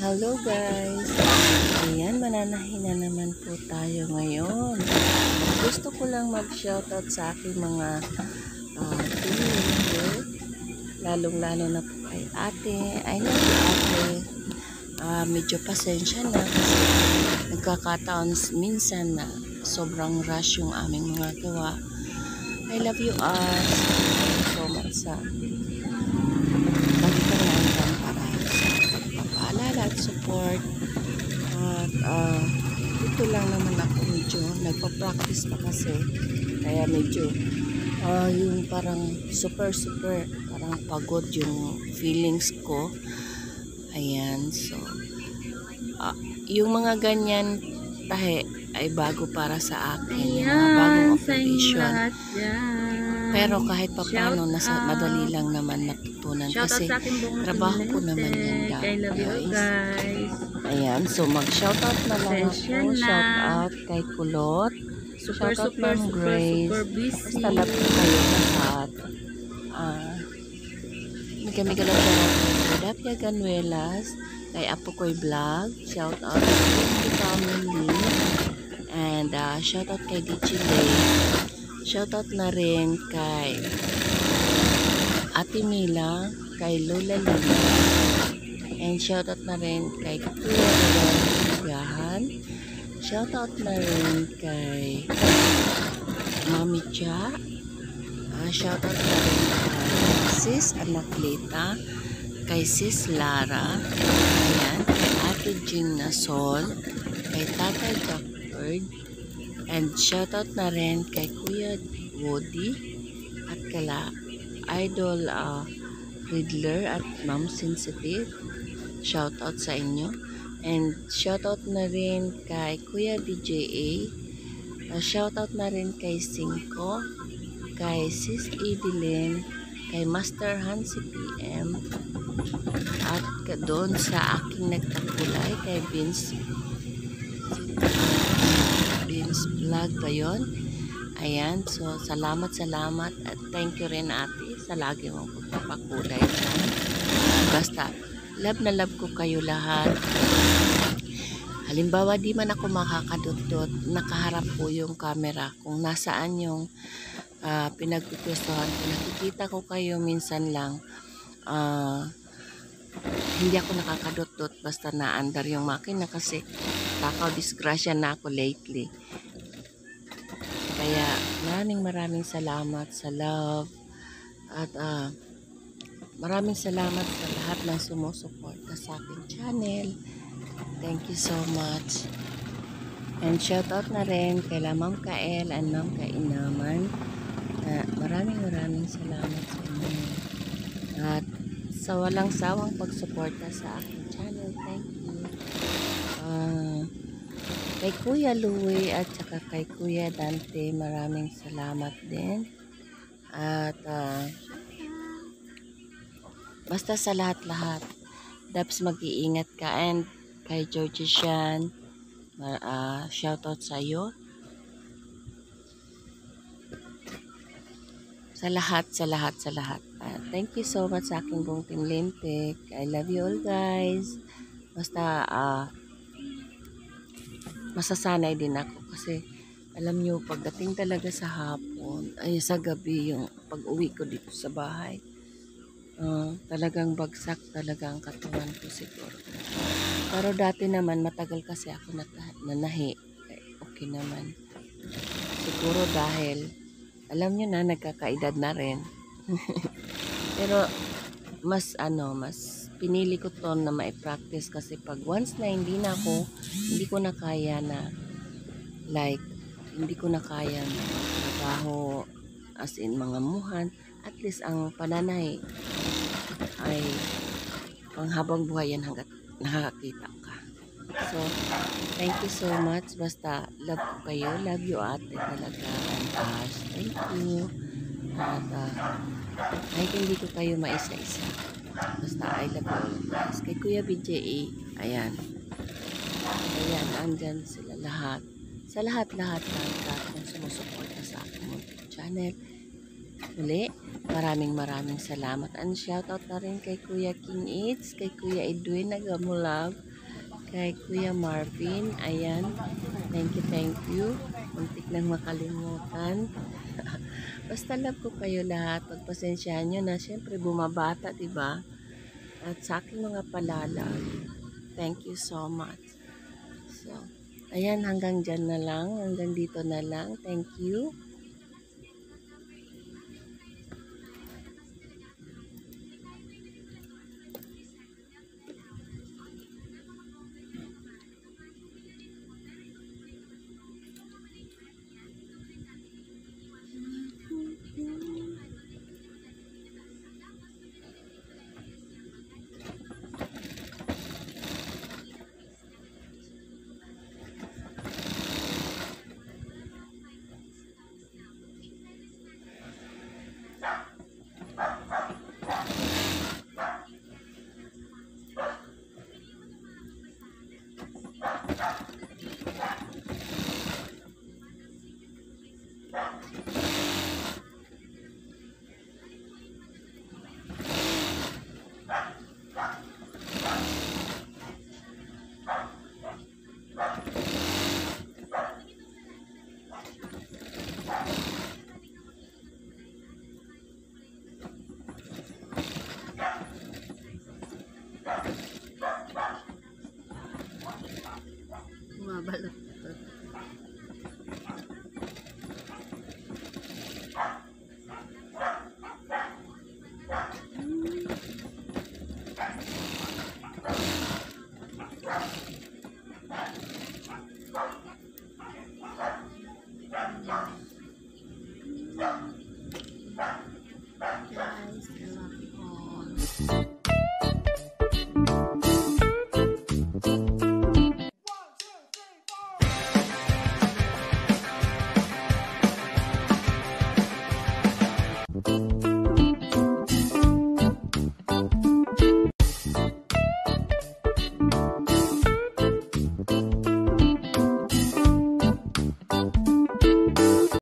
Hello guys! Ayan, mananahin na naman po tayo ngayon. Gusto ko lang mag-shoutout sa aking mga team member, lalong-lalo na po kay ate. I love you ate. Medyo pasensya na kasi nagkakataon minsan na sobrang rush yung aming mga gawa. I love you us. Thank you so much sa lagi ka na hanggang para sa pagpapaalala at support. At dito lang naman ako medyo nagpa-practice pa kasi kaya medyo yung parang super parang pagod yung feelings ko. Ayan, so yung mga ganyan tahe ay bago para sa akin. Yung mga bagong operation. Pero kahit pa paano, madali lang naman natutunan kasi trabaho ko naman yan guys. Ayan, so mag-shoutout na lang ako. Shoutout kay Kulot. Shoutout Ma'am Grace. Basta love ko kayo lahat. Miga lang kay Dapia Ganuelas. Kay Apo Koy Vlog. Shoutout kay family. And shoutout kay Dichile. Shoutout na rin kay Ate Mila, kay Lola Lila, and shoutout na rin kay Kuya Gahan. Shoutout na rin kay Mami Cha. Shoutout na rin kay Sis Anaklita, kay Sis Lara, ayan, kay Ate Jean Nasol, kay Tata Jackford. And shoutout na rin kay Kuya Woody at kala Idol Riddler at Ma'am Sensitive. Shoutout sa inyo. And shoutout na rin kay Kuya BJA. Shoutout na rin kay Cinco, kay Sis Evelyn, kay Master Hansi PM, at doon sa aking nagtakulay kay Vince Vlog ba yun? Ayan, so salamat at thank you rin ate sa lagi mong pagpapakulay dyan. Basta love na love ko kayo lahat. Halimbawa di man ako makakadot-dot, nakaharap po yung camera kung nasaan yung pinagpipwestuhan ko. Nakikita ko kayo minsan lang, hindi ako nakakadot-dot basta naandar yung makina kasi takaw disgrasya na ako lately. Kaya maraming salamat sa love at maraming salamat sa lahat ng sumusuporta sa aking channel. Thank you so much. And shoutout na rin kay Ma'am Kael and Ma'am Kainaman. Maraming salamat sa inyo. At sa walang sawang pagsuporta sa aking channel. Thank you. Kay Kuya Louie at saka kay Kuya Dante, maraming salamat din. At basta sa lahat-lahat, daps mag-iingat ka. And kay Georgie Shan, shoutout sa iyo. Sa lahat. Thank you so much sa aking buong Team Lintik. I love you all guys. Basta masasanay din ako kasi alam nyo, pagdating talaga sa hapon ay sa gabi, yung pag-uwi ko dito sa bahay, talagang bagsak talaga ang katawan ko siguro. Pero dati naman matagal kasi ako nanahi, okay naman siguro dahil alam nyo na nagkakaedad na rin. Pero mas pinili ko to na mai-practice kasi pag once na hindi ko na kaya na hindi ko na kaya na trabaho as in mga muhan, at least ang pananay ay panghabang buhay yan hanggat nakakakita ka. So thank you so much, basta love ko kayo, love you ate talaga, and thank you. At kahit hindi ko kayo maisa-isa, basta I love you all guys. Kay Kuya BJA, ayan, andyan sila lahat. Sa lahat kung sumusuporta sa aking channel. Muli, maraming salamat. And shoutout na rin kay Kuya King Eats, kay Kuya Edwin Nagamulag, Kay Kuya Marvin, ayan. Thank you, thank you. Muntik nang makalimutan. Basta love ko kayo lahat. Pagpasensyahan nyo na syempre bumabata, 'di ba? At sa aking mga palala, thank you so much. So, ayan, hanggang dyan na lang. Hanggang dito na lang. Thank you. Mabalot.